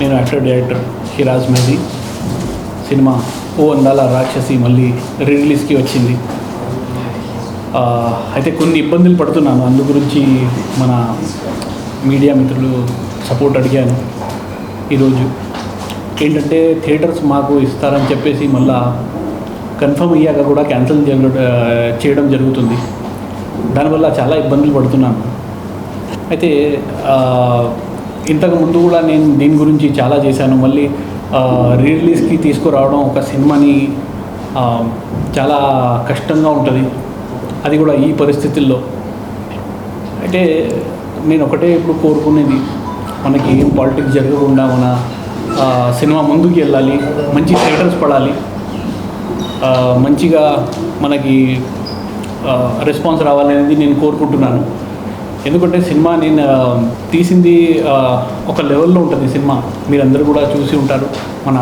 నేను actor director Sheraz Mehdi. Cinema O Andala Rakshasi మళ్ళీ రిలీజ్కి వచ్చింది. అయితే కొన్ని ఇబ్బందులు పడుతున్నాను, అందు గురించి మన మీడియా మిత్రులు సపోర్ట్ అడిగాను. ఈరోజు ఏంటంటే థియేటర్స్ మాకు ఇస్తారని చెప్పేసి మళ్ళా కన్ఫర్మ్ అయ్యాక కూడా క్యాన్సిల్ చేయడం జరుగుతుంది. దానివల్ల చాలా ఇబ్బందులు పడుతున్నాను. అయితే ఇంతకు ముందు కూడా నేను దీని గురించి చాలా చేశాను. మళ్ళీ రిలీజ్కి తీసుకురావడం ఒక సినిమాని చాలా కష్టంగా ఉంటుంది, అది కూడా ఈ పరిస్థితుల్లో. అయితే నేను ఒకటే ఇప్పుడు కోరుకునేది, మనకి ఏం పాలిటిక్స్ జరగకుండా మన సినిమా ముందుకు వెళ్ళాలి, మంచి థియేటర్స్ పడాలి, మంచిగా మనకి రెస్పాన్స్ రావాలనేది నేను కోరుకుంటున్నాను. ఎందుకంటే సినిమా నేను తీసింది ఒక లెవెల్లో ఉంటుంది. సినిమా మీరందరూ కూడా చూసి ఉంటారు, మన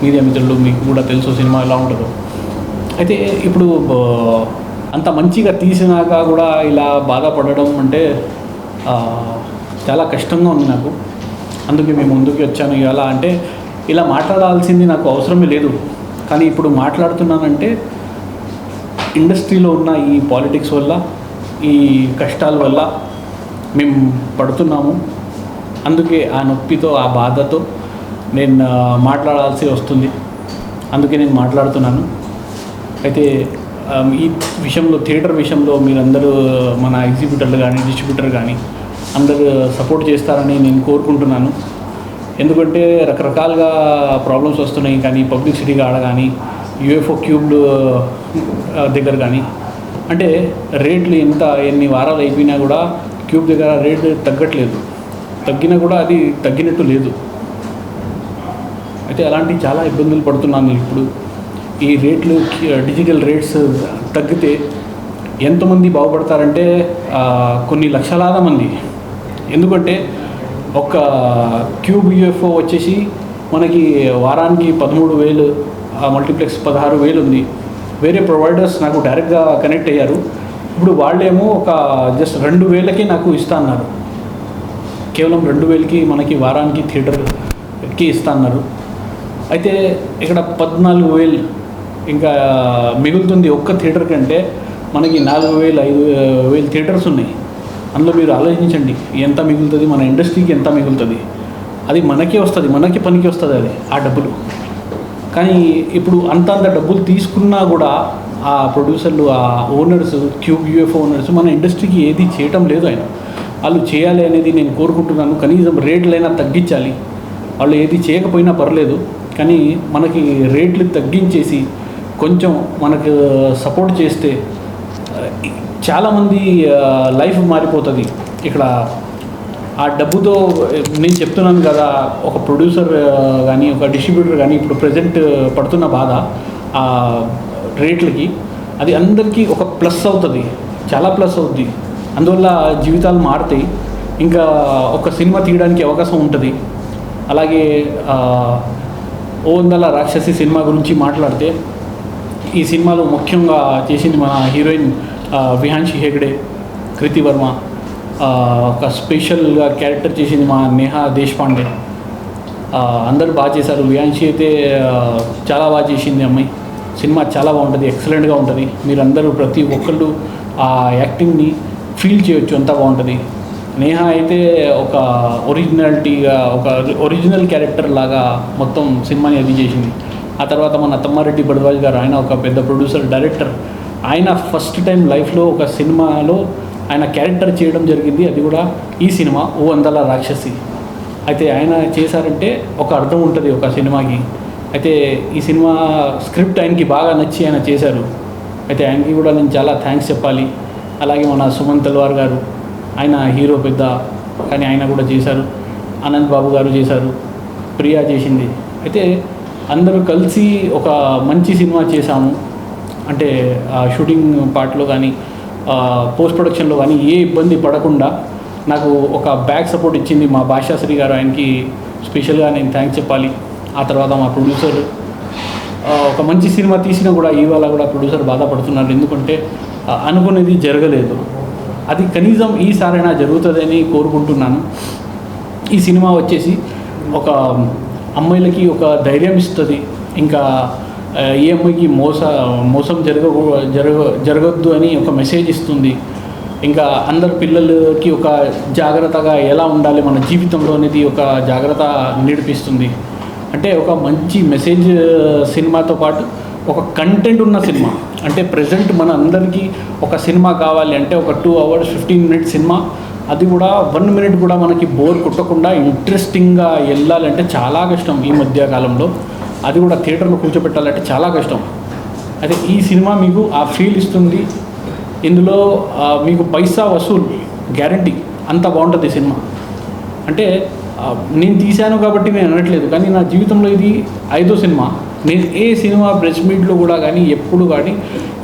మీడియా మిత్రులు, మీకు కూడా తెలుసు సినిమా ఎలా ఉంటుందో. అయితే ఇప్పుడు అంత మంచిగా తీసినాక కూడా ఇలా బాధపడడం అంటే చాలా కష్టంగా ఉంది నాకు. అందుకే మేము ముందుకు వచ్చాను. ఎలా అంటే ఇలా మాట్లాడాల్సింది నాకు అవసరమే లేదు, కానీ ఇప్పుడు మాట్లాడుతున్నానంటే ఇండస్ట్రీలో ఉన్న ఈ పాలిటిక్స్ వల్ల, ఈ కష్టాల వల్ల మేము పడుతున్నాము. అందుకే ఆ నొప్పితో, ఆ బాధతో నేను మాట్లాడాల్సి వస్తుంది. అందుకే నేను మాట్లాడుతున్నాను. అయితే ఈ విషయంలో, థియేటర్ విషయంలో మీరందరూ, మన ఎగ్జిబ్యూటర్లు కానీ డిస్ట్రిబ్యూటర్ కానీ అందరూ సపోర్ట్ చేస్తారని నేను కోరుకుంటున్నాను. ఎందుకంటే రకరకాలుగా ప్రాబ్లమ్స్ వస్తున్నాయి. కానీ పబ్లిక్ సిటీ కాడ కానీ, యూఎఫ్ఓ క్యూబ్డ్ దగ్గర కానీ, అంటే రేట్లు ఎన్ని వారాలు అయిపోయినా కూడా క్యూబ్ దగ్గర రేట్ తగ్గట్లేదు, తగ్గినా కూడా అది తగ్గినట్టు లేదు. అయితే అలాంటి చాలా ఇబ్బందులు పడుతున్నాను. ఇప్పుడు ఈ రేట్లు, డిజిటల్ రేట్స్ తగ్గితే ఎంతమంది బాగుపడతారంటే కొన్ని లక్షలాది మంది. ఎందుకంటే ఒక క్యూబ్ యూఎఫ్ఓ వచ్చేసి మనకి వారానికి 13,000, మల్టీప్లెక్స్ 16,000 ఉంది. వేరే ప్రొవైడర్స్ నాకు డైరెక్ట్గా కనెక్ట్ అయ్యారు. ఇప్పుడు వాళ్ళేమో ఒక జస్ట్ 2,000కి నాకు ఇస్తా అన్నారు. కేవలం 2,000కి మనకి వారానికి థియేటర్కి ఇస్తా అన్నారు. అయితే ఇక్కడ 14,000 ఇంకా మిగులుతుంది. ఒక్క థియేటర్ కంటే మనకి 4,000, 5,000 థియేటర్స్ ఉన్నాయి. అందులో మీరు ఆలోచించండి ఎంత మిగులుతుంది, మన ఇండస్ట్రీకి ఎంత మిగులుతుంది. అది మనకే వస్తుంది, మనకి పనికి వస్తుంది అది ఆ డబ్బులు. కానీ ఇప్పుడు అంత డబ్బులు తీసుకున్నా కూడా ఆ ప్రొడ్యూసర్లు, ఆ ఓనర్స్, క్యూబ్ యూఎఫ్ఓ ఓనర్స్ మన ఇండస్ట్రీకి ఏది చేయటం లేదు. వాళ్ళు చేయాలి అనేది నేను కోరుకుంటున్నాను. కనీసం రేట్లైనా తగ్గించాలి. వాళ్ళు ఏది చేయకపోయినా పర్లేదు, కానీ మనకి రేట్లు తగ్గించేసి కొంచెం మనకు సపోర్ట్ చేస్తే చాలామంది లైఫ్ మారిపోతుంది. ఇక్కడ ఆ డబ్బుతో నేను చెప్తున్నాను కదా, ఒక ప్రొడ్యూసర్ కానీ, ఒక డిస్ట్రిబ్యూటర్ కానీ ఇప్పుడు ప్రజెంట్ పడుతున్న బాధ ఆ రేట్లకి, అది అందరికీ ఒక ప్లస్ అవుతుంది, చాలా ప్లస్ అవుతుంది. అందువల్ల జీవితాలు మారుతాయి. ఇంకా ఒక సినిమా తీయడానికి అవకాశం ఉంటుంది. అలాగే ఓ అందాల రాక్షసి సినిమా గురించి మాట్లాడితే, ఈ సినిమాలో ముఖ్యంగా చేసింది మన హీరోయిన్ విహాన్షి హెగ్డే, కృతి వర్మ. ఒక స్పెషల్గా క్యారెక్టర్ చేసింది మా నేహా దేశపాండే. అందరూ బాగా చేశారు. విహాన్షి అయితే చాలా బాగా చేసింది అమ్మాయి. సినిమా చాలా బాగుంటుంది, ఎక్సలెంట్గా ఉంటుంది. మీరందరూ ప్రతి ఒక్కళ్ళు ఆ యాక్టింగ్ని ఫీల్ చేయొచ్చు, అంతా బాగుంటుంది. నేహా అయితే ఒక ఒరిజినాలిటీగా, ఒక ఒరిజినల్ క్యారెక్టర్ లాగా మొత్తం సినిమాని అది చేసింది. ఆ తర్వాత మన తమ్మారెడ్డి భరద్వాజ్ గారు, ఆయన ఒక పెద్ద ప్రొడ్యూసర్, డైరెక్టర్. ఆయన ఫస్ట్ టైం లైఫ్లో ఒక సినిమాలో ఆయన క్యారెక్టర్ చేయడం జరిగింది. అది కూడా ఈ సినిమా ఓ అందాల రాక్షసి. అయితే ఆయన చేశారంటే ఒక అర్థం ఉంటుంది ఒక సినిమాకి. అయితే ఈ సినిమా స్క్రిప్ట్ ఆయనకి బాగా నచ్చి ఆయన చేశారు. అయితే ఆయనకి కూడా నేను చాలా థ్యాంక్స్ చెప్పాలి. అలాగే మన సుమన్ తల్వార్ గారు, ఆయన హీరో పెద్ద, కానీ ఆయన కూడా చేశారు. ఆనంద్ బాబు గారు చేశారు, ప్రియా చేసింది. అయితే అందరూ కలిసి ఒక మంచి సినిమా చేశాము. అంటే షూటింగ్ పార్ట్లో కానీ, పోస్ట్ ప్రొడక్షన్లో కానీ ఏ ఇబ్బంది పడకుండా నాకు ఒక బ్యాక్ సపోర్ట్ ఇచ్చింది మా భాషాశ్రీ గారు. ఆయనకి స్పెషల్గా నేను థ్యాంక్స్ చెప్పాలి. ఆ తర్వాత మా ప్రొడ్యూసర్, ఒక మంచి సినిమా తీసినా కూడా ఇవాళ కూడా ప్రొడ్యూసర్ బాధపడుతున్నారు. ఎందుకంటే అనుకునేది జరగలేదు. అది కనీసం ఈసారైనా జరుగుతుందని కోరుకుంటున్నాను. ఈ సినిమా వచ్చేసి ఒక అమ్మాయిలకి ఒక ధైర్యం ఇస్తుంది. ఇంకా ఏ అమ్మాయికి మోసం జరగొద్దు అని ఒక మెసేజ్ ఇస్తుంది. ఇంకా అందరు పిల్లలకి ఒక జాగ్రత్తగా ఎలా ఉండాలి మన జీవితంలో అనేది ఒక జాగ్రత్త నేర్పిస్తుంది. అంటే ఒక మంచి మెసేజ్ సినిమాతో పాటు ఒక కంటెంట్ ఉన్న సినిమా. అంటే ప్రజెంట్ మన అందరికీ ఒక సినిమా కావాలి అంటే ఒక 2 hours 15 minutes సినిమా, అది కూడా 1 minute కూడా మనకి బోర్ కొట్టకుండా ఇంట్రెస్టింగ్గా వెళ్ళాలంటే చాలా కష్టం ఈ మధ్య కాలంలో. అది కూడా థియేటర్లో కూర్చోబెట్టాలంటే చాలా కష్టం. అయితే ఈ సినిమా మీకు ఆ ఫీల్ ఇస్తుంది. ఇందులో మీకు పైసా వసూలు గ్యారంటీ, అంత బాగుంటుంది సినిమా. అంటే నేను తీశాను కాబట్టి నేను అనట్లేదు, కానీ నా జీవితంలో ఇది 5వ సినిమా. నేను ఏ సినిమా ప్రెస్ మీట్లో కూడా కానీ ఎప్పుడు కానీ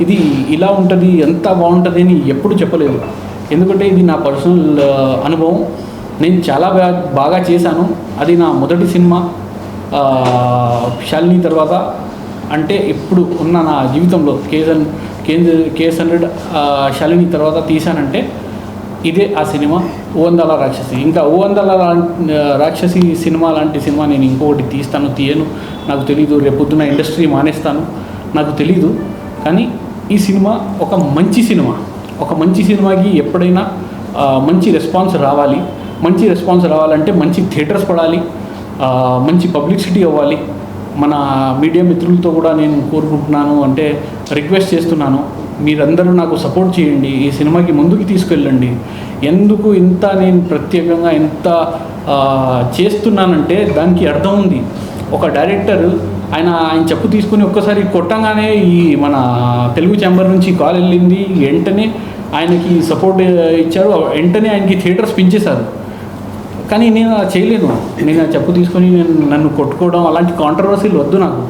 ఇది ఇలా ఉంటుంది ఎంత బాగుంటుంది అని ఎప్పుడు చెప్పలేదు. ఎందుకంటే ఇది నా పర్సనల్ అనుభవం. నేను చాలా బాగా చేశాను. అది నా మొదటి సినిమా శాలిని తర్వాత. అంటే ఇప్పుడు ఉన్న నా జీవితంలో KS100 శాలిని తర్వాత తీశానంటే ఇదే ఆ సినిమా ఓ అందాల రాక్షసి. ఇంకా ఓ అందాల రాక్షసి సినిమా లాంటి సినిమా నేను ఇంకొకటి తీయను నాకు తెలీదు. రేపొద్దున ఇండస్ట్రీ మానేస్తాను నాకు తెలీదు. కానీ ఈ సినిమా ఒక మంచి సినిమా. ఒక మంచి సినిమాకి ఎప్పుడైనా మంచి రెస్పాన్స్ రావాలి. మంచి రెస్పాన్స్ రావాలంటే మంచి థియేటర్స్ పడాలి, మంచి పబ్లిసిటీ అవ్వాలి. మన మీడియా మిత్రులతో కూడా నేను కోరుకుంటున్నాను, అంటే రిక్వెస్ట్ చేస్తున్నాను, మీరందరూ నాకు సపోర్ట్ చేయండి, ఈ సినిమాకి ముందుకు తీసుకెళ్ళండి. ఎందుకు ఇంత నేను ప్రత్యేకంగా ఎంత చేస్తున్నానంటే దానికి అర్థం ఉంది. ఒక డైరెక్టర్ ఆయన చెప్పు తీసుకుని ఒక్కసారి కొట్టంగానే ఈ మన తెలుగు ఛాంబర్ నుంచి కాల్ వెళ్ళింది, వెంటనే ఆయనకి సపోర్ట్ ఇచ్చారు, వెంటనే ఆయనకి థియేటర్స్ పెంచేశారు. కానీ నేను అలా చేయలేను. నేను చెప్పు తీసుకొని నన్ను కొట్టుకోవడం అలాంటి కాంట్రవర్సీలు వద్దు నాకు.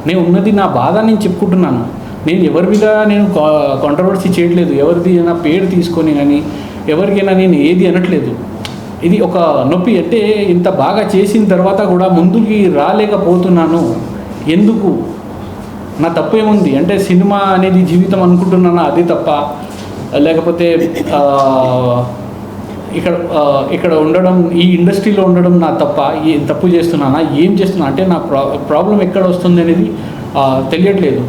నేను ఉన్నది నా బాధ నేను చెప్పుకుంటున్నాను. నేను ఎవరి మీద నేను కాంట్రవర్సీ చేయట్లేదు. ఎవరిది నా పేరు తీసుకొని కానీ ఎవరికైనా నేను ఏది అనట్లేదు. ఇది ఒక నొప్పి. అంటే ఇంత బాగా చేసిన తర్వాత కూడా ముందుకి రాలేకపోతున్నాను. ఎందుకు? నా తప్పేముంది? అంటే సినిమా అనేది జీవితం అనుకుంటున్నానా, అదే తప్ప? లేకపోతే ఇక్కడ ఉండడం, ఈ ఇండస్ట్రీలో ఉండడం నా తప్ప? తప్పు చేస్తున్నానా? ఏం చేస్తున్నా? అంటే నా ప్రాబ్లం ఎక్కడ వస్తుంది అనేది తెలియట్లేదు.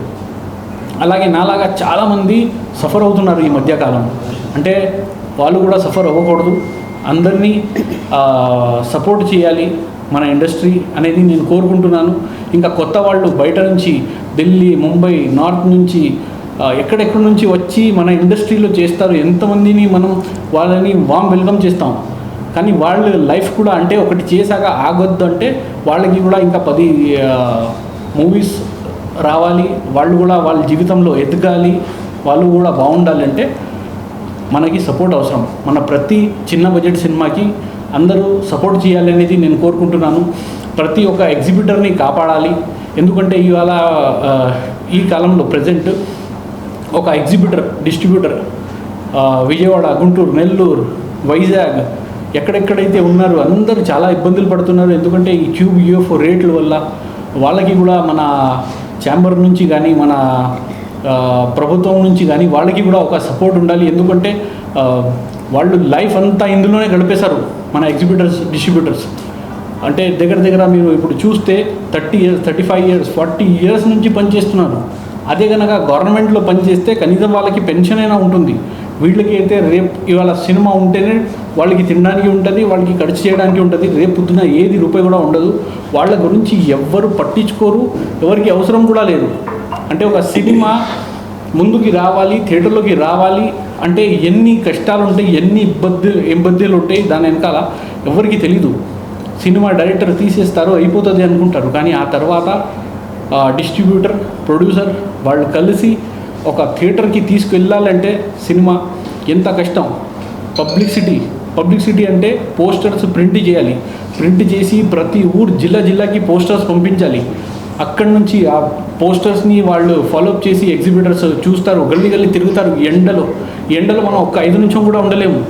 అలాగే నాలాగా చాలామంది సఫర్ అవుతున్నారు ఈ మధ్యకాలం. అంటే వాళ్ళు కూడా సఫర్ అవ్వకూడదు. అందరినీ సపోర్ట్ చేయాలి మన ఇండస్ట్రీ అనేది నేను కోరుకుంటున్నాను. ఇంకా కొత్త వాళ్ళు బయట నుంచి ఢిల్లీ, ముంబై, నార్త్ నుంచి ఎక్కడెక్కడి నుంచి వచ్చి మన ఇండస్ట్రీలో చేస్తారు. ఎంతమందిని మనం వాళ్ళని వామ్ వెల్కమ్ చేస్తాం. కానీ వాళ్ళ లైఫ్ కూడా అంటే ఒకటి చేశాక ఆగొద్దు. అంటే వాళ్ళకి కూడా ఇంకా 10 మూవీస్ రావాలి. వాళ్ళు కూడా వాళ్ళ జీవితంలో ఎదగాలి, వాళ్ళు కూడా బాగుండాలి. అంటే మనకి సపోర్ట్ అవసరం. మన ప్రతి చిన్న బడ్జెట్ సినిమాకి అందరూ సపోర్ట్ చేయాలి అనేది నేను కోరుకుంటున్నాను. ప్రతి ఒక్క ఎగ్జిబిటర్ని కాపాడాలి. ఎందుకంటే ఇవాళ ఈ కాలంలో ప్రజెంట్ ఒక ఎగ్జిబిటర్, డిస్ట్రిబ్యూటర్ విజయవాడ, గుంటూరు, నెల్లూరు, వైజాగ్ ఎక్కడెక్కడైతే ఉన్నారు అందరూ చాలా ఇబ్బందులు పడుతున్నారు. ఎందుకంటే ఈ క్యూబ్ UFO రేట్ల వల్ల వాళ్ళకి కూడా మన ఛాంబర్ నుంచి కానీ మన ప్రభుత్వం నుంచి కానీ వాళ్ళకి కూడా ఒక సపోర్ట్ ఉండాలి. ఎందుకంటే వాళ్ళు లైఫ్ అంతా ఇందులోనే గడిపేశారు మన ఎగ్జిబిటర్స్, డిస్ట్రిబ్యూటర్స్. అంటే దగ్గర మీరు ఇప్పుడు చూస్తే 30 years, 35 years, 40 years నుంచి పనిచేస్తున్నారు. అదే కనుక గవర్నమెంట్లో పనిచేస్తే కనీసం వాళ్ళకి పెన్షన్ అయినా ఉంటుంది. వీళ్ళకి అయితే రేపు ఇవాళ సినిమా ఉంటేనే వాళ్ళకి తినడానికి ఉంటుంది, వాళ్ళకి ఖర్చు చేయడానికి ఉంటుంది. రేపు పొద్దున ఏది రూపాయి కూడా ఉండదు. వాళ్ళ గురించి ఎవ్వరు పట్టించుకోరు, ఎవరికి అవసరం కూడా లేదు. అంటే ఒక సినిమా ముందుకి రావాలి, థియేటర్లోకి రావాలి అంటే ఎన్ని కష్టాలు ఉంటాయి, ఎన్ని ఇబ్బందులు ఉంటాయి దాని వెనకాల ఎవరికి తెలీదు. సినిమా డైరెక్టర్ తీసేస్తారు, అయిపోతుంది అనుకుంటారు. కానీ ఆ తర్వాత డిస్ట్రిబ్యూటర్, ప్రొడ్యూసర్ వాళ్ళు కలిసి ఒక థియేటర్కి తీసుకెళ్ళాలంటే సినిమా ఎంత కష్టం. పబ్లిసిటీ అంటే పోస్టర్స్ ప్రింట్ చేయాలి. ప్రింట్ చేసి ప్రతి జిల్లాకి పోస్టర్స్ పంపించాలి. అక్కడి నుంచి ఆ పోస్టర్స్ని వాళ్ళు ఫాలోఅప్ చేసి ఎగ్జిబిటర్స్ చూస్తారు, గల్లీ తిరుగుతారు. ఎండలో మనం ఒక్క 5 నిమిషం కూడా ఉండలేము.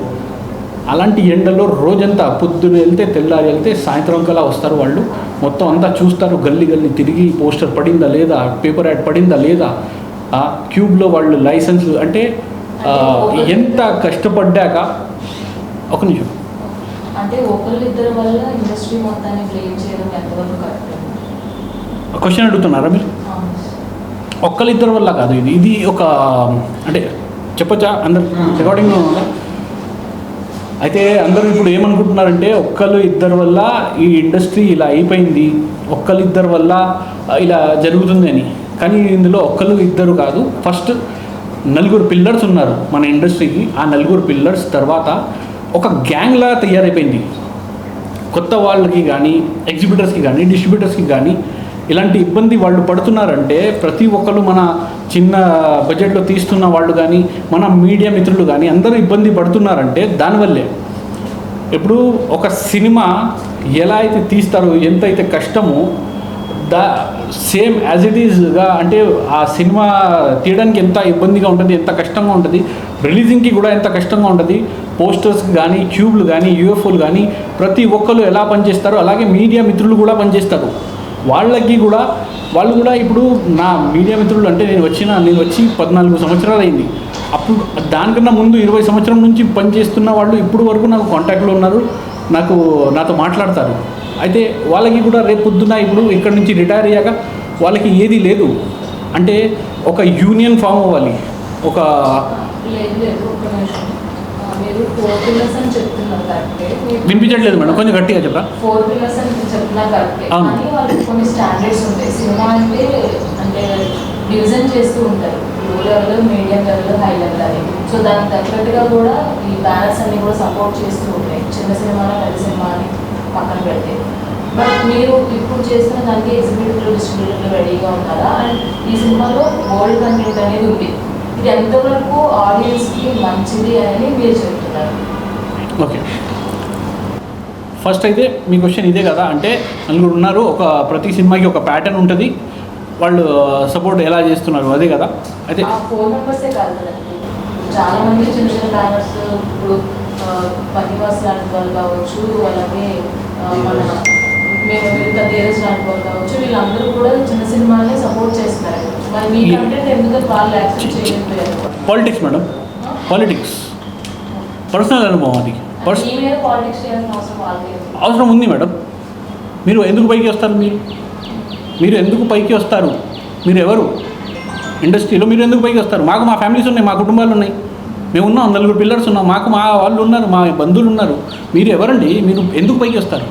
అలాంటి ఎండలో రోజంతా పొద్దున వెళ్తే తెల్లారి వెళ్తే సాయంత్రం కల్లా వస్తారు. వాళ్ళు మొత్తం అంతా చూస్తారు, గల్లీ తిరిగి పోస్టర్ పడిందా లేదా, పేపర్ యాడ్ పడిందా లేదా, క్యూబ్లో వాళ్ళు లైసెన్స్. అంటే ఎంత కష్టపడ్డాక ఒక నిమిషం అంటే ఒకళ్ళు ఇద్దరు వల్ల ఇండస్ట్రీ మొత్తాన్ని బ్లేమ్ చేయడం ఎంతవరకు కరెక్ట్? క్వశ్చన్ అడుగుతున్నారా మీరు? ఒక్కరిద్దరి వల్ల కాదు, ఇది ఒక అంటే చెప్పొచ్చా అందరు రికార్డింగ్ అయితే అందరూ ఇప్పుడు ఏమనుకుంటున్నారంటే ఒక్కళ్ళు ఇద్దరు వల్ల ఈ ఇండస్ట్రీ ఇలా అయిపోయింది, ఒక్కళ్ళు ఇద్దరు వల్ల ఇలా జరుగుతుంది అని. కానీ ఇందులో ఒక్కళ్ళు ఇద్దరు కాదు, ఫస్ట్ నలుగురు పిల్లర్స్ ఉన్నారు మన ఇండస్ట్రీకి. ఆ నలుగురు పిల్లర్స్ తర్వాత ఒక గ్యాంగ్లా తయారైపోయింది. కొత్త వాళ్ళకి కానీ, ఎగ్జిబిటర్స్కి కానీ, డిస్ట్రిబ్యూటర్స్కి కానీ ఇలాంటి ఇబ్బంది వాళ్ళు పడుతున్నారంటే ప్రతి ఒక్కరు మన చిన్న బడ్జెట్లో తీస్తున్న వాళ్ళు కానీ, మన మీడియా మిత్రులు కానీ అందరూ ఇబ్బంది పడుతున్నారంటే దానివల్లే. ఇప్పుడు ఒక సినిమా ఎలా అయితే తీస్తారో, ఎంత అయితే కష్టమో సేమ్ యాజ్ ఇట్ ఈజ్గా అంటే ఆ సినిమా తీయడానికి ఎంత ఇబ్బందిగా ఉంటుంది, ఎంత కష్టంగా ఉంటుంది, రిలీజింగ్కి కూడా ఎంత కష్టంగా ఉంటుంది, పోస్టర్స్కి కానీ, ట్యూబ్లు కానీ, యూఎఫ్ఓలు కానీ ప్రతి ఒక్కరు ఎలా పనిచేస్తారో అలాగే మీడియా మిత్రులు కూడా పనిచేస్తారు. వాళ్ళు కూడా ఇప్పుడు నా మీడియా మిత్రులు అంటే నేను వచ్చి 14 సంవత్సరాలు అయింది. అప్పుడు దానికన్నా ముందు 20 సంవత్సరం నుంచి పనిచేస్తున్న వాళ్ళు ఇప్పుడు వరకు నాకు కాంటాక్ట్లో ఉన్నారు, నాతో మాట్లాడతారు. అయితే వాళ్ళకి కూడా రేపు పొద్దున్న ఇప్పుడు ఇక్కడ నుంచి రిటైర్ అయ్యాక వాళ్ళకి ఏది లేదు అంటే ఒక యూనియన్ ఫామ్ అవ్వాలి. ఒక వినిపించట్లేదు మేడం, కొంచెం గట్టిగా చెప్పరా? 4 పిల్లర్స్ అని చెప్తున్నా కరెక్టే, కానీ వాళ్ళకి కొన్ని స్టాండర్డ్స్ ఉంటాయి. సినిమా అంటే డివిజన్ చేస్తూ ఉంటారు, లో level, medium level, high level అని. సో దానికి తగ్గట్టుగా కూడా ఈ బ్యానర్స్ అన్ని కూడా సపోర్ట్ చేస్తూ ఉంటాయి. చిన్న సినిమాని, పెద్ద సినిమాని పక్కన పెడితే. బట్ మీరు ఇప్పుడు చేస్తున్న దానికి ఎగ్జిబిటర్లు, డిస్ట్రిబ్యూటర్లు రెడీగా ఉన్నారా? అండ్ ఈ సినిమాలో గోల్డ్ కంటెంట్ అనేది ఉంది, ఇది ఎంతవరకు ఆడియన్స్కి మంచిది అని మీరు చెప్తున్నారు? ఓకే, ఫస్ట్ అయితే మీ క్వశ్చన్ ఇదే కదా, అంటే నలుగురు ఉన్నారు, ప్రతి సినిమాకి ఒక ప్యాటర్న్ ఉంటుంది, వాళ్ళు సపోర్ట్ ఎలా చేస్తున్నారు అదే కదా. అయితే 4 మెంబర్సే కాదు కదండి, చాలామంది చిన్న చిన్న బ్యానర్స్, ఇప్పుడు పనివాస్ లాంటి వాళ్ళు కావచ్చు, అలాగే మన మేము ధీరజ్ లాంటి వాళ్ళు కావచ్చు, వీళ్ళందరూ కూడా చిన్న సినిమాని సపోర్ట్ చేస్తున్నారు. మరి మీ కంటెంట్ ఎందుకు వాళ్ళు యాక్సెప్ట్ చేయలేకపోయారు? పాలిటిక్స్ మేడం, పాలిటిక్స్ పర్సనల్ అనుభవం అది. అవసరం ఉంది మేడం. మీరు ఎందుకు పైకి వస్తారు? మీరు ఎందుకు పైకి వస్తారు? మీరు ఎవరు ఇండస్ట్రీలో? మీరు ఎందుకు పైకి వస్తారు? మాకు మా ఫ్యామిలీస్ ఉన్నాయి, మా కుటుంబాలు ఉన్నాయి, మేము ఉన్నాం, 4 పిల్లర్స్ ఉన్నాం, మాకు మా వాళ్ళు ఉన్నారు, మా బంధువులు ఉన్నారు. మీరు ఎవరండి? మీరు ఎందుకు పైకి వస్తారు?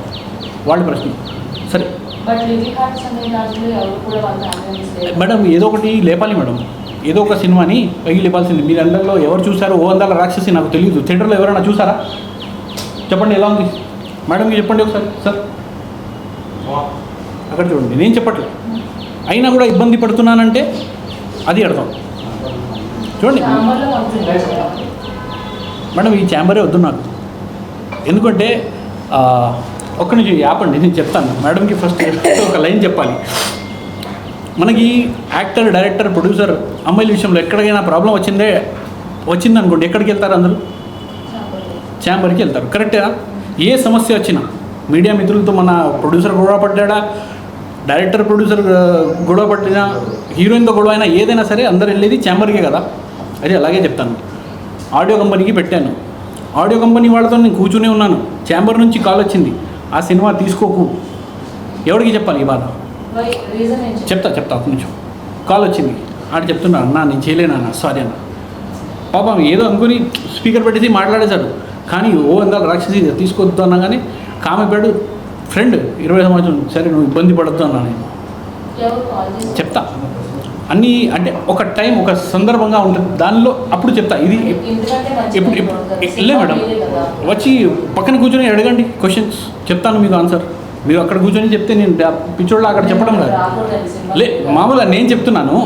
వాళ్ళ ప్రశ్న. సరే మేడం, ఏదో ఒకటి లేపాలి మేడం, ఏదో ఒక సినిమాని పైకి లేపాల్సింది. మీరు అందరిలో ఎవరు చూసారో ఓ అందాల రాక్షసి నాకు తెలియదు, థియేటర్లో ఎవరైనా చూసారా? చెప్పండి ఎలా ఉంది మేడంకి చెప్పండి ఒకసారి. సార్ అక్కడ చూడండి, నేను చెప్పట్లేదు, అయినా కూడా ఇబ్బంది పడుతున్నానంటే అది అర్థం. చూడండి మేడం, ఈ ఛాంబరే వద్దు నాకు. ఎందుకంటే ఒక్క నుంచి యాపండి, నేను చెప్తాను మేడంకి. ఫస్ట్ ఒక లైన్ చెప్పాలి. మనకి యాక్టర్, డైరెక్టర్, ప్రొడ్యూసర్ అమ్మాయిల విషయంలో ఎక్కడికైనా ప్రాబ్లం వచ్చిందనుకోండి, ఎక్కడికి వెళ్తారు? అందరూ ఛాంబర్కి వెళ్తారు. కరెక్టేనా? ఏ సమస్య వచ్చినా మీడియా మిత్రులతో మన ప్రొడ్యూసర్ గొడవ పడ్డా, డైరెక్టర్ ప్రొడ్యూసర్ గొడవ పట్టినా, హీరోయిన్తో గొడవ అయినా, ఏదైనా సరే అందరు వెళ్ళేది ఛాంబర్కే కదా. అదే అలాగే చెప్తాను. ఆడియో కంపెనీకి పెట్టాను, ఆడియో కంపెనీ వాళ్ళతో నేను కూర్చునే ఉన్నాను, ఛాంబర్ నుంచి కాల్ వచ్చింది, ఆ సినిమా తీసుకోకు. ఎవరికి చెప్పాలి ఈ బాధ? చెప్తా ఒక నిమిషం. కాల్ వచ్చింది, ఆడ చెప్తున్నా, అన్నా నేను చేయలేనా, సారీ అన్న. పాపం ఏదో అనుకుని స్పీకర్ పెట్టేసి మాట్లాడేశాడు. కానీ ఓ అందాల రాక్షసి తీసుకోవద్దు అన్నా కానీ కామెపాడు ఫ్రెండ్ 20 సంవత్సరం. సరే నువ్వు ఇబ్బంది పడద్దు అన్నా. నేను చెప్తా అన్నీ, అంటే ఒక టైం, ఒక సందర్భంగా ఉంటుంది, దానిలో అప్పుడు చెప్తా. ఇది ఇప్పుడు లే మేడం, వచ్చి పక్కన కూర్చొని అడగండి క్వశ్చన్స్, చెప్తాను మీకు ఆన్సర్. మీరు అక్కడ కూర్చొని చెప్తే నేను పిచ్చోళ్ళ అక్కడ చెప్పడం కాదు. మామూలుగా నేను చెప్తున్నాను,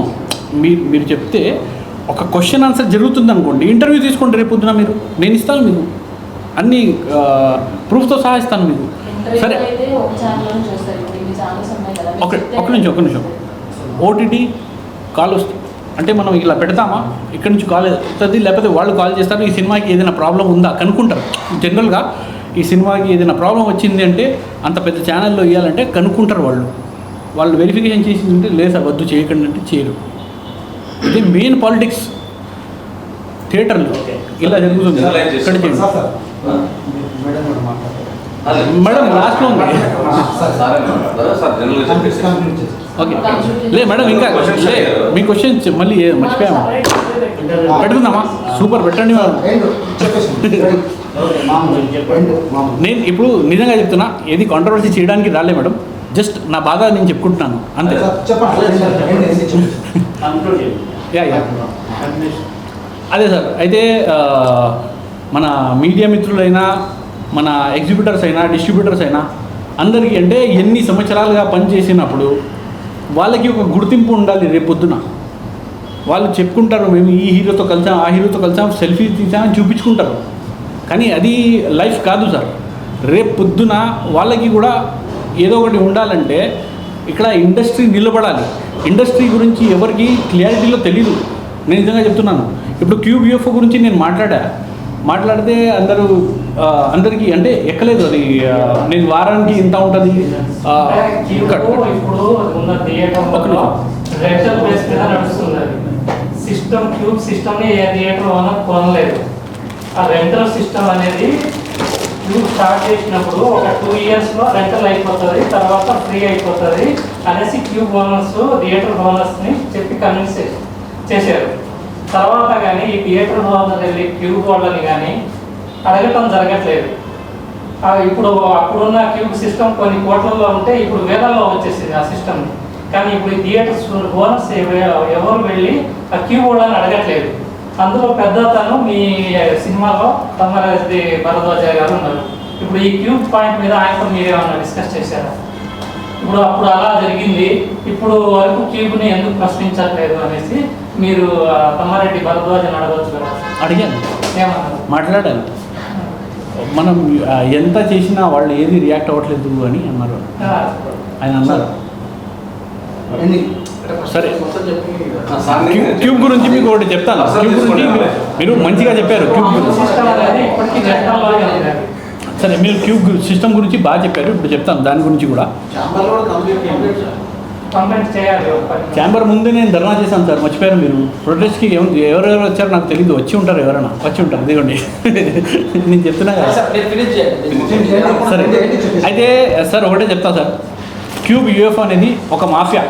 మీరు చెప్తే ఒక క్వశ్చన్ ఆన్సర్ జరుగుతుంది అనుకోండి, ఇంటర్వ్యూ తీసుకోండి రేపు పొద్దున. నేను ఇస్తాను మీకు అన్ని ప్రూఫ్తో సహా ఇస్తాను మీకు. సరే ఒక నిమిషం. ఓటీటీ కాల్ వస్తుంది అంటే మనం ఇలా పెడతామా, ఇక్కడ నుంచి కాల్ వస్తుంది, లేకపోతే వాళ్ళు కాల్ చేస్తారు, ఈ సినిమాకి ఏదైనా ప్రాబ్లం ఉందా కనుక్కుంటారు. జనరల్గా ఈ సినిమాకి ఏదైనా ప్రాబ్లం వచ్చింది అంటే అంత పెద్ద ఛానల్లో ఇవ్వాలంటే కనుక్కుంటారు వాళ్ళు వెరిఫికేషన్ చేసిందంటే లేదు సార్ వద్దు చేయకండి అంటే చేయరు. ఇది మెయిన్ పాలిటిక్స్ థియేటర్లో ఇలా జరుగుతుంది. ఇక్కడ మేడం లాస్ట్లో ఉంది. ఓకే లే మేడం ఇంకా లే మీ క్వశ్చన్ మళ్ళీ మర్చిపోయామా? పెట్టుకుందామా? సూపర్ పెట్టండి మేడం. నేను ఇప్పుడు నిజంగా చెప్తున్నా, ఏది కాంట్రవర్సీ చేయడానికి రాలే మేడం, జస్ట్ నా బాధ నేను చెప్పుకుంటున్నాను అంతే. యా యా అదే సార్. అయితే మన మీడియా మిత్రులైనా, మన ఎగ్జిబిటర్స్ అయినా, డిస్ట్రిబ్యూటర్స్ అయినా అందరికీ అంటే ఎన్ని సంవత్సరాలుగా పనిచేసినప్పుడు వాళ్ళకి ఒక గుర్తింపు ఉండాలి. రేపు పొద్దున వాళ్ళు చెప్పుకుంటారు, మేము ఈ హీరోతో కలిసాం, ఆ హీరోతో కలిసాం, సెల్ఫీ తీసామని చూపించుకుంటారు. కానీ అది లైఫ్ కాదు సార్. రేపు పొద్దున వాళ్ళకి కూడా ఏదో ఒకటి ఉండాలంటే ఇక్కడ ఇండస్ట్రీ నిలబడాలి. ఇండస్ట్రీ గురించి ఎవరికి క్లియారిటీలో తెలీదు. నేను నిజంగా చెప్తున్నాను. ఇప్పుడు క్యూబ్ యూఎఫ్ఓ గురించి నేను మాట్లాడితే అందరికీ అంటే ఎక్కలేదు అది. నేను వారానికి ఇంత ఉంటుంది సిస్టమ్, క్యూబ్ సిస్టమ్ని ఏ థియేటర్ ఓనర్ కొనలేదు. ఆ రెంటల్ సిస్టమ్ అనేది క్యూబ్ స్టార్ట్ చేసినప్పుడు ఒక 2 ఇయర్స్లో రెంటల్ అయిపోతుంది, తర్వాత ఫ్రీ అయిపోతుంది అనేసి క్యూబ్ ఓనర్స్ థియేటర్ ఓనర్స్ని చెప్పి కన్విన్స్ చేశారు. తర్వాత కానీ ఈ థియేటర్ ఓనర్ వెళ్ళి క్యూబ్ వాళ్ళని కానీ అడగటం జరగట్లేదు. ఇప్పుడు అప్పుడున్న క్యూబ్ సిస్టమ్ కొన్ని కోట్లలో ఉంటే ఇప్పుడు వేలల్లో వచ్చేసింది ఆ సిస్టమ్. కానీ ఇప్పుడు ఈ థియేటర్స్ ఓనర్స్ ఎవరు వెళ్ళి ఆ క్యూబ్ వాళ్ళని అడగట్లేదు. అందులో పెద్దతను మీ సినిమాలో తమ్మరెడ్డి భరద్వాజ గారు ఉన్నారు. ఇప్పుడు ఈ క్యూబ్ పాయింట్ మీద ఆయనతో మీరేమన్నా డిస్కస్ చేశారా? అప్పుడు అలా జరిగింది, ఇప్పుడు వరకు క్యూబ్ని ఎందుకు ప్రశ్నించట్లేదు అనేసి మీరు తమ్మారెడ్డి భరద్వాజని అడగవచ్చు కదా? అడిగాను, ఏమన్నారు? మాట్లాడాను. మనం ఎంత చేసినా వాళ్ళు ఏది రియాక్ట్ అవ్వట్లేదు అని అన్నారు. ఆయన అన్నారు. సరే క్యూబ్ గురించి మీకు ఒకటి చెప్తాను. క్యూబ్ గురించి మీరు మంచిగా చెప్పారు. క్యూబ్ సరే, మీరు క్యూబ్ సిస్టమ్ గురించి బాగా చెప్పారు. ఇప్పుడు చెప్తాను దాని గురించి కూడా. ఛాంబర్ ముందే నేను ధర్నా చేశాను సార్, మర్చిపోయారు మీరు. ప్రొటెస్ట్కి ఎవరెవరు వచ్చారో నాకు తెలీదు. వచ్చి ఉంటారు, ఎవరైనా వచ్చి ఉంటారు. ఇదిగోండి నేను చెప్తున్నా కదా. సరే అయితే సార్ ఒకటే చెప్తా సార్. క్యూబ్ యూఎఫ్ఓ అనేది ఒక మాఫియా.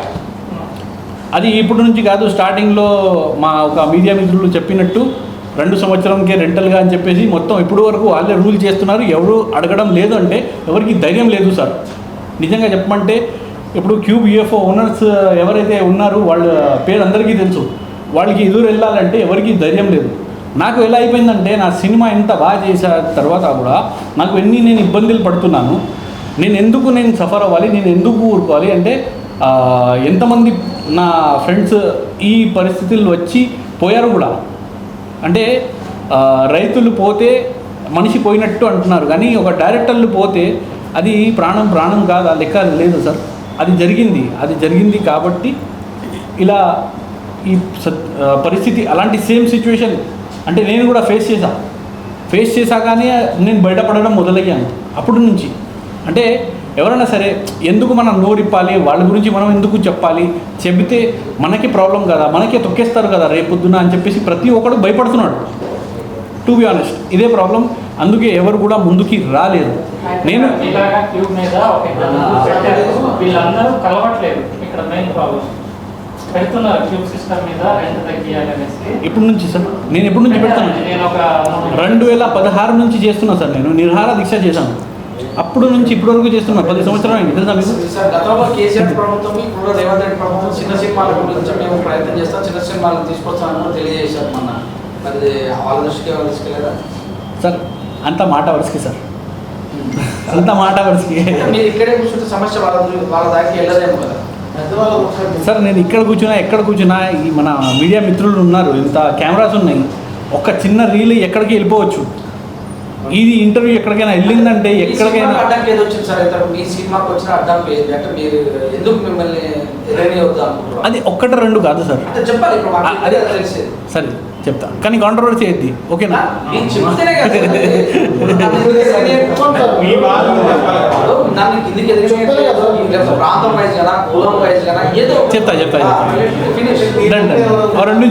అది ఇప్పుడు నుంచి కాదు, స్టార్టింగ్లో మా ఒక మీడియా మిత్రులు చెప్పినట్టు 2 సంవత్సరాలకే రెంటల్గా అని చెప్పేసి మొత్తం ఇప్పుడు వరకు వాళ్ళే రూల్ చేస్తున్నారు. ఎవరు అడగడం లేదు అంటే ఎవరికి ధైర్యం లేదు సార్. నిజంగా చెప్పమంటే ఇప్పుడు క్యూబ్ యూఎఫ్ఓ ఓనర్స్ ఎవరైతే ఉన్నారో వాళ్ళ పేరు అందరికీ తెలుసు. వాళ్ళకి ఎదురు వెళ్ళాలంటే ఎవరికి ధైర్యం లేదు. నాకు ఎలా అయిపోయిందంటే, నా సినిమా ఎంత బాగా చేసిన తర్వాత కూడా నాకు నేను ఇబ్బందులు పడుతున్నాను. నేను సఫర్ అవ్వాలి, నేను ఎందుకు ఊరుకోవాలి అంటే ఎంతమంది నా ఫ్రెండ్స్ ఈ పరిస్థితుల్లో వచ్చి పోయారు కూడా. అంటే రైతులు పోతే మనిషి పోయినట్టు అంటున్నారు, కానీ ఒక డైరెక్టర్లు పోతే అది ప్రాణం కాదు, ఆ లెక్క లేదు సార్. అది జరిగింది కాబట్టి ఇలా ఈ పరిస్థితి, అలాంటి సేమ్ సిచ్యువేషన్ అంటే నేను కూడా ఫేస్ చేశాగానే నేను బయటపడడం మొదలయ్యాను. అప్పటి నుంచి అంటే ఎవరైనా సరే ఎందుకు మనం నోరిప్పాలి, వాళ్ళ గురించి మనం ఎందుకు చెప్పాలి, చెబితే మనకి ప్రాబ్లం కదా, మనకే తొక్కేస్తారు కదా రేపొద్దున అని చెప్పేసి ప్రతి ఒక్కడు భయపడుతున్నాడు. టు బి ఆనెస్ట్ ఇదే ప్రాబ్లం. అందుకే ఎవరు కూడా ముందుకి రాలేదు. నేను వీళ్ళందరూ కలవట్లేదు. ఇక్కడ మెయిన్ ప్రాబ్లం పెడుతున్నారు క్యూబ్ సిస్టమ్ మీద రెంట్ తగ్గియాలనేసి. ఇప్పుడు నుంచి సార్, నేను ఎప్పటి నుంచి పెడతాను? నేను ఒక 2016 నుంచి చేస్తున్నా సార్. నేను నిర్హార దీక్ష చేశాను. అప్పుడు నుంచి ఇప్పటి వరకు చేస్తున్నా. 10 సంవత్సరాలు అయింది తెలుసా మీకు? గతంలో కేసీఆర్ ప్రభుత్వం, ఇప్పుడు రేవంత్ రెడ్డి ప్రభుత్వం చిన్న సినిమాల గురించి మేము ప్రయత్నం చేస్తాం, చిన్న సినిమాలను తీసుకొస్తామని కూడా తెలియజేశారు మొన్న. అది వాళ్ళ దృష్టికి లేదా సార్? అంత మాట వరుసకి సార్, అంత మాట వరుసకి. మీరు ఇక్కడే కూర్చుంటే సమస్య వాళ్ళ దానికి వెళ్ళదేమో కదా సార్. నేను ఎక్కడ కూర్చున్నా ఈ మన మీడియా మిత్రులు ఉన్నారు, ఇంత కెమెరాస్ ఉన్నాయి, ఒక చిన్న రీల్ ఎక్కడికి వెళ్ళిపోవచ్చు. ఇది ఇంటర్వ్యూ ఎక్కడికైనా వెళ్ళిందంటే ఎక్కడికైనా అడ్డంకి ఏదో వచ్చింది సార్. మీ సినిమాకి వచ్చిన అడ్డంకి ఏది అంటే మీరు ఎందుకు మిమ్మల్ని అది 1-2 కాదు సార్. చెప్పాలి అదే తెలిసేది. సరే చెప్తా, కానీ కాంట్రవర్సీ అయింది. ఓకేనా? చెప్తా. 2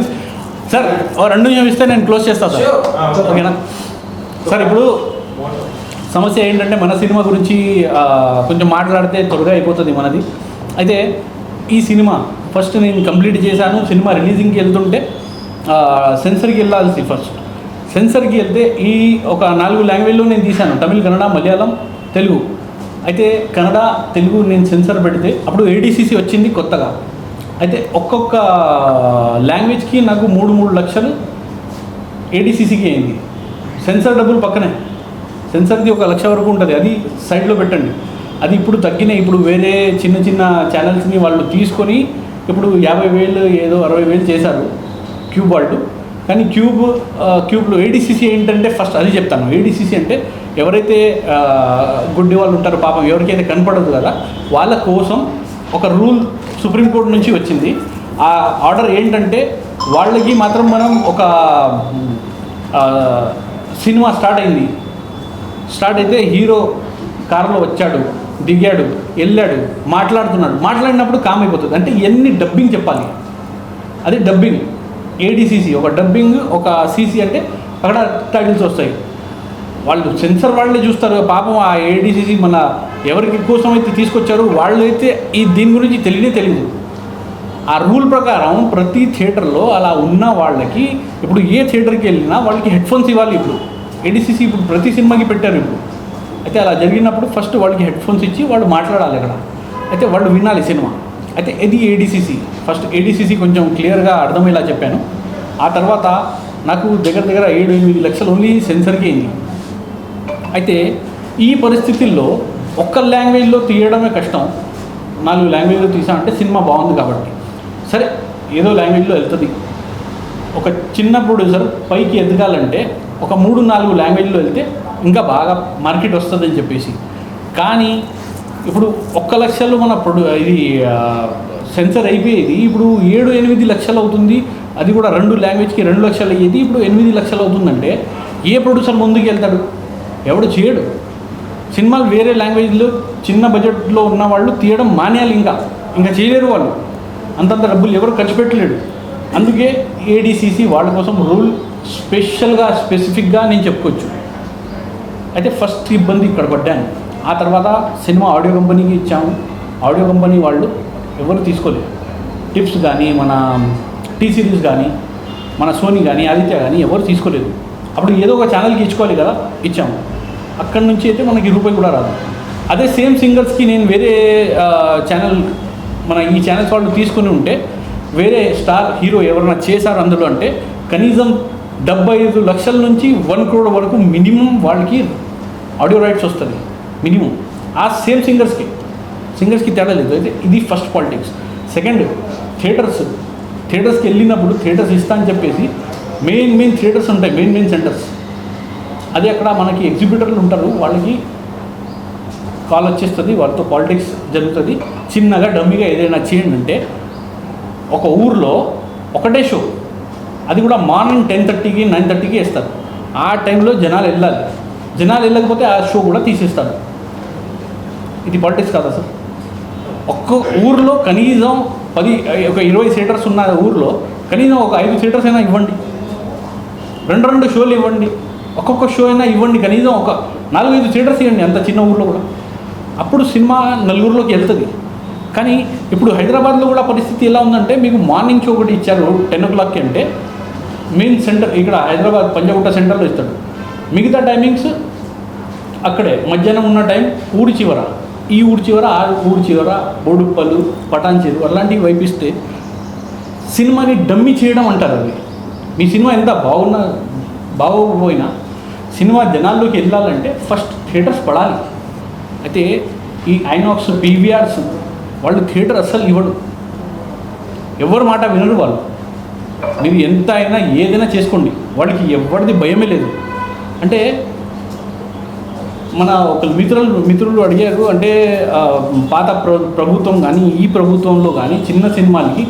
సార్, 2 నిమిషం ఇస్తే నేను క్లోజ్ చేస్తాను సార్. ఓకేనా సార్? ఇప్పుడు సమస్య ఏంటంటే మన సినిమా గురించి కొంచెం మాట్లాడితే త్వరగా అయిపోతుంది మనది. అయితే ఈ సినిమా ఫస్ట్ నేను కంప్లీట్ చేశాను. సినిమా రిలీజింగ్కి వెళ్తుంటే సెన్సర్కి వెళ్ళాల్సి ఫస్ట్ సెన్సర్కి వెళ్తే ఈ ఒక 4 లాంగ్వేజ్లో నేను తీశాను, తమిళ్, కన్నడ, మలయాళం, తెలుగు. అయితే కన్నడ, తెలుగు నేను సెన్సర్ పెడితే అప్పుడు ఏడీసీసీ వచ్చింది కొత్తగా. అయితే ఒక్కొక్క లాంగ్వేజ్కి నాకు 3 లక్షలు ఏడీసీసీకి అయింది. సెన్సర్ డబ్బులు పక్కనే, సెన్సర్ది 1 లక్ష వరకు ఉంటుంది, అది సైడ్లో పెట్టండి. అది ఇప్పుడు తగ్గినాయి. ఇప్పుడు వేరే చిన్న చిన్న ఛానల్స్ని వాళ్ళు తీసుకొని ఇప్పుడు 50,000 ఏదో 60,000 చేశారు క్యూబ్ వాళ్ళు. కానీ క్యూబ్లో ఏడీసీసీ ఏంటంటే ఫస్ట్ అది చెప్తాను. ఏడీసీసీ అంటే ఎవరైతే గుడ్డి వాళ్ళు ఉంటారో, పాపం ఎవరికైతే కనపడదు కదా, వాళ్ళ కోసం ఒక రూల్ సుప్రీంకోర్టు నుంచి వచ్చింది. ఆ ఆర్డర్ ఏంటంటే వాళ్ళకి మాత్రం మనం ఒక సినిమా స్టార్ట్ అయితే హీరో కారులో వచ్చాడు, దిగాడు, వెళ్ళాడు, మాట్లాడినప్పుడు కామ్ అయిపోతుంది. అంటే ఎన్ని డబ్బింగ్ చెప్పాలి, అది డబ్బింగ్. ఏడీసీసీ ఒక డబ్బింగ్, ఒక సీసీ అంటే అక్కడ టైటిల్స్ వస్తాయి. వాళ్ళు సెన్సర్ వాళ్ళే చూస్తారు పాపం. ఆ ఏడీసీసీ మన ఎవరికి కోసం అయితే తీసుకొచ్చారో వాళ్ళు అయితే దీని గురించి తెలియదు. ఆ రూల్ ప్రకారం ప్రతి థియేటర్లో అలా ఉన్న వాళ్ళకి ఇప్పుడు ఏ థియేటర్కి వెళ్ళినా వాళ్ళకి హెడ్ఫోన్స్ ఇవ్వాలి. ఇప్పుడు ఏడీసీసీ ఇప్పుడు ప్రతి సినిమాకి పెట్టారు ఇప్పుడు. అయితే అలా జరిగినప్పుడు ఫస్ట్ వాళ్ళకి హెడ్ఫోన్స్ ఇచ్చి వాళ్ళు మాట్లాడాలి అక్కడ. అయితే వాళ్ళు వినాలి సినిమా. అయితే ఇది ఏడీసీసీ. ఫస్ట్ ఏడీసీసీ కొంచెం క్లియర్గా అర్థమయ్యేలా చెప్పాను. ఆ తర్వాత నాకు దగ్గర 7-8 లక్షలు ఓన్లీ సెన్సర్కి అయింది. అయితే ఈ పరిస్థితుల్లో ఒక్క లాంగ్వేజ్లో తీయడమే కష్టం. 4 లాంగ్వేజ్లో తీసా అంటే సినిమా బాగుంది కాబట్టి సరే ఏదో లాంగ్వేజ్లో వెళ్తుంది. ఒక చిన్న ప్రొడ్యూసర్ పైకి ఎదగాలంటే ఒక 3-4 లాంగ్వేజ్లో వెళ్తే ఇంకా బాగా మార్కెట్ వస్తుందని చెప్పేసి. కానీ ఇప్పుడు 1 లక్షలు మన ఇది సెన్సర్ అయిపోయేది ఇప్పుడు 7-8 లక్షలు అవుతుంది. అది కూడా 2 లాంగ్వేజ్కి 2 లక్షలు అయ్యేది ఇప్పుడు 8 లక్షలు అవుతుందంటే ఏ ప్రొడ్యూసర్ ముందుకు వెళ్తాడు? ఎవడు చేయడు. సినిమాలు వేరే లాంగ్వేజ్లో చిన్న బడ్జెట్లో ఉన్న వాళ్ళు తీయడం మానేయాలి. ఇంకా చేయలేరు వాళ్ళు. అంతంత డబ్బులు ఎవరు ఖర్చు పెట్టలేడు. అందుకే ఏడీసీసీ వాళ్ళ కోసం రూల్ స్పెసిఫిక్గా నేను చెప్పుకోవచ్చు. అయితే ఫస్ట్ ఇబ్బంది ఇక్కడ పడ్డాను. ఆ తర్వాత సినిమా ఆడియో కంపెనీకి ఇచ్చాము. ఆడియో కంపెనీ వాళ్ళు ఎవరు తీసుకోలేదు. టిప్స్ కానీ, మన టీ సిరీస్ కానీ, మన సోనీ కానీ, ఆదిత్య కానీ ఎవరు తీసుకోలేదు. అప్పుడు ఏదో ఒక ఛానల్కి ఇచ్చుకోవాలి కదా, ఇచ్చాము. అక్కడి నుంచి అయితే మనకి రూపాయి కూడా రాదు. అదే సేమ్ సింగర్స్కి నేను వేరే ఛానల్, మన ఈ ఛానల్స్ వాళ్ళు తీసుకుని ఉంటే వేరే స్టార్ హీరో ఎవరైనా చేశారు అందులో అంటే కనీసం 75 లక్షల నుంచి 1 crore వరకు మినిమం వాళ్ళకి ఆడియో రైట్స్ వస్తుంది మినిమం. ఆ సేమ్ సింగర్స్కి తేడా లేదు. అయితే ఇది ఫస్ట్ పాలిటిక్స్. సెకండ్, థియేటర్స్కి వెళ్ళినప్పుడు థియేటర్స్ ఇస్తా అని చెప్పేసి మెయిన్ థియేటర్స్ ఉంటాయి, మెయిన్ సెంటర్స్. అది అక్కడ మనకి ఎగ్జిబ్యూటర్లు ఉంటారు, వాళ్ళకి కాల్ వచ్చేస్తుంది, వాళ్ళతో పాలిటిక్స్ జరుగుతుంది. చిన్నగా డమ్మీగా ఏదైనా చేయండి అంటే ఒక ఊర్లో ఒకటే షో, అది కూడా మార్నింగ్ 10:30కి 9:30కి వేస్తారు. ఆ టైంలో జనాలు వెళ్ళకపోతే ఆ షో కూడా తీసేస్తారు. ఇది పాలిటిక్స్ కాదా సార్? ఒక్క ఊర్లో కనీసం 20 థియేటర్స్ ఉన్న ఊర్లో కనీసం ఒక 5 థియేటర్స్ అయినా ఇవ్వండి, 2 షోలు ఇవ్వండి, ఒక్కొక్క షో అయినా ఇవ్వండి, కనీసం ఒక 4-5 థియేటర్స్ ఇవ్వండి అంత చిన్న ఊర్లో కూడా. అప్పుడు సినిమా నలుగురిలోకి వెళ్తుంది. కానీ ఇప్పుడు హైదరాబాద్లో కూడా పరిస్థితి ఎలా ఉందంటే మీకు మార్నింగ్ షో ఒకటి ఇచ్చారు 10 o'clockకి అంటే మెయిన్ సెంటర్ ఇక్కడ హైదరాబాద్ పంజాగుట్ట సెంటర్లో ఇస్తాడు. మిగతా టైమింగ్స్ అక్కడే మధ్యాహ్నం ఉన్న టైం ఊరి చివర, ఈ ఊరి చివర, ఆ ఊరి చివర, బోడుప్పలు, పటాన్చేరు అలాంటివి వైపిస్తే సినిమాని డమ్మీ చేయడం అంటారు. అది మీ సినిమా ఎంత బాగోకపోయినా సినిమా జనాల్లోకి వెళ్ళాలంటే ఫస్ట్ థియేటర్స్ పడాలి. అయితే ఈ ఐనాక్స్, పీవీఆర్స్ వాళ్ళు థియేటర్ అస్సలు ఇవ్వడు, ఎవరి మాట వినరు వాళ్ళు. మీరు ఎంత అయినా ఏదైనా చేసుకోండి, వాళ్ళకి ఎవరిది భయమే లేదు. అంటే మన ఒక మిత్రులు అడిగారు, అంటే పాత ప్రభుత్వం కానీ ఈ ప్రభుత్వంలో కానీ చిన్న సినిమాలకి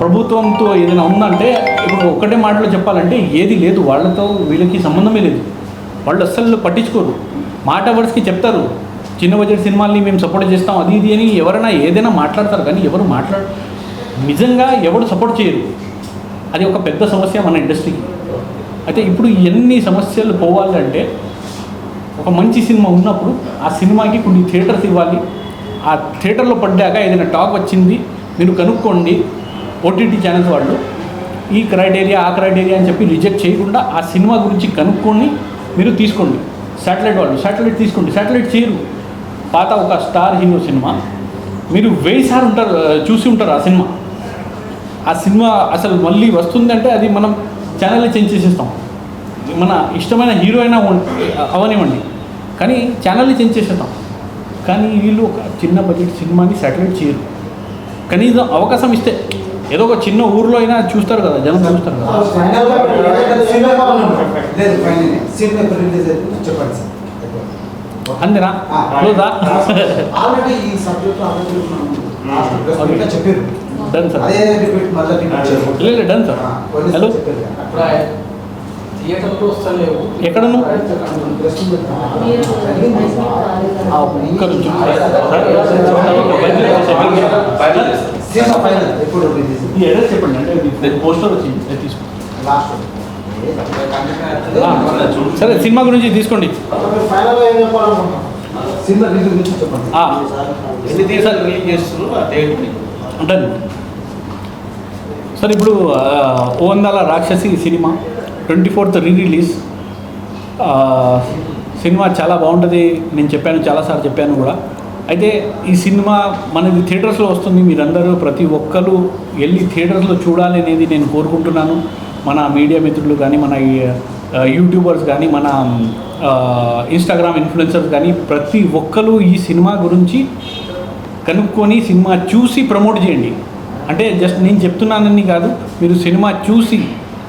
ప్రభుత్వంతో ఏదైనా ఉందంటే ఇప్పుడు ఒక్కటే మాటలో చెప్పాలంటే ఏది లేదు, వాళ్ళతో వీళ్ళకి సంబంధమే లేదు. వాళ్ళు అస్సలు పట్టించుకోరు. మాట వర్డ్స్కి చెప్తారు చిన్న బడ్జెట్ సినిమాల్ని మేము సపోర్ట్ చేస్తాం అది ఇది అని ఎవరైనా ఏదైనా మాట్లాడతారు, కానీ ఎవరు నిజంగా ఎవరు సపోర్ట్ చేయరు. అది ఒక పెద్ద సమస్య మన ఇండస్ట్రీకి. అయితే ఇప్పుడు ఎన్ని సమస్యలు పోవాలంటే ఒక మంచి సినిమా ఉన్నప్పుడు ఆ సినిమాకి కొన్ని థియేటర్స్ ఇవ్వాలి. ఆ థియేటర్లో పడ్డాక ఏదైనా టాక్ వచ్చింది మీరు కనుక్కోండి. ఓటీటీ ఛానల్స్ వాళ్ళు ఈ క్రైటీరియా ఆ క్రైటీరియా అని చెప్పి రిజెక్ట్ చేయకుండా ఆ సినిమా గురించి కనుక్కొని మీరు తీసుకోండి. శాటిలైట్ వాళ్ళు శాటిలైట్ తీసుకోండి. శాటిలైట్ చేయరు. పాత ఒక స్టార్ హీరో సినిమా మీరు 1000 సార్లు ఉంటారు చూసి ఉంటారు. ఆ సినిమా అసలు మళ్ళీ వస్తుందంటే అది మనం ఛానల్లో చేంజ్ చేసేస్తాం. మన ఇష్టమైన హీరో అయినా అవనివ్వండి, కానీ ఛానల్ని చేంజ్ చేసేస్తాం. కానీ వీళ్ళు ఒక చిన్న బడ్జెట్ సినిమాని శాటిలైట్ చేయరు. కనీసం అవకాశం ఇస్తే ఏదో ఒక చిన్న ఊర్లో అయినా చూస్తారు కదా, జనం చూస్తారు కదా. అంతేనా? క్లోజా? Done sir. లేదు డన్ సార్. హలో థియేటర్లో వస్తలేవు. ఎక్కడను ఒక్క నిమిషం. ఈ అడ్రస్ చెప్పండి. అంటే పోస్టర్ వచ్చింది తీసుకోండి. సరే సినిమా గురించి తీసుకోండి. ఎన్ని దేశాలు రిలీజ్ చేస్తున్నారు ఉంటుంది సార్. ఇప్పుడు ఓందాల రాక్షసి సినిమా 24th రిలీజ్. సినిమా చాలా బాగుంటుంది. నేను చెప్పాను, చాలాసార్లు చెప్పాను కూడా. అయితే ఈ సినిమా మనది థియేటర్స్లో వస్తుంది. మీరందరూ ప్రతి ఒక్కరు వెళ్ళి థియేటర్స్లో చూడాలి అనేది నేను కోరుకుంటున్నాను. మన మీడియా మిత్రులు కానీ, మన యూట్యూబర్స్ కానీ, మన ఇన్స్టాగ్రామ్ ఇన్ఫ్లుయెన్సర్స్ కానీ ప్రతి ఒక్కరు ఈ సినిమా గురించి కనుక్కొని సినిమా చూసి ప్రమోట్ చేయండి. అంటే జస్ట్ నేను చెప్తున్నానని కాదు, మీరు సినిమా చూసి,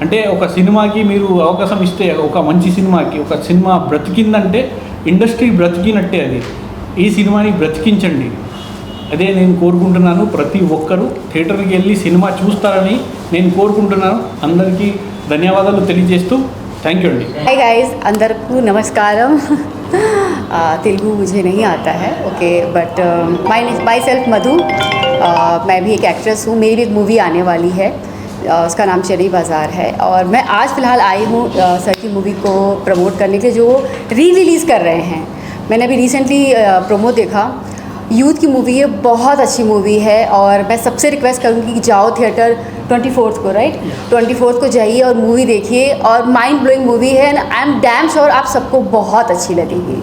అంటే ఒక సినిమాకి మీరు అవకాశం ఇస్తే, ఒక మంచి సినిమాకి ఒక సినిమా బ్రతికిందంటే ఇండస్ట్రీ బ్రతికినట్టే. అది ఈ సినిమాని బ్రతికించండి. అదే నేను కోరుకుంటున్నాను. ప్రతి ఒక్కరూ థియేటర్కి వెళ్ళి సినిమా చూస్తారని నేను కోరుకుంటున్నాను. అందరికీ ధన్యవాదాలు తెలియజేస్తూ థ్యాంక్ యూ అండి. हाय गाइस, अंदर को नमस्कारम. तेलुगु मुझे नहीं आता है, ओके, बट माई सेल्फ मधु. मैं भी एक एक्ट्रेस हूँ. मेरी भी एक मूवी आने वाली है, उसका नाम चेन्नई बाज़ार है. और मैं आज फ़िलहाल आई हूँ सर की मूवी को प्रमोट करने के लिए, जो रिलीज़ कर रहे हैं. मैंने अभी रिसेंटली प्रोमो देखा. यूथ की मूवी है, बहुत अच्छी मूवी है. और मैं सबसे रिक्वेस्ट करूँगी कि जाओ थिएटर 24th को, राइट, 24th को जाइए और मूवी देखिए. और माइंड ब्लोइंग मूवी है and I am damn sure आप सबको बहुत अच्छी लगेगी.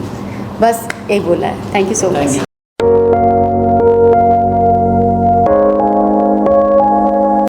बस एक बोलना है. Thank you so much.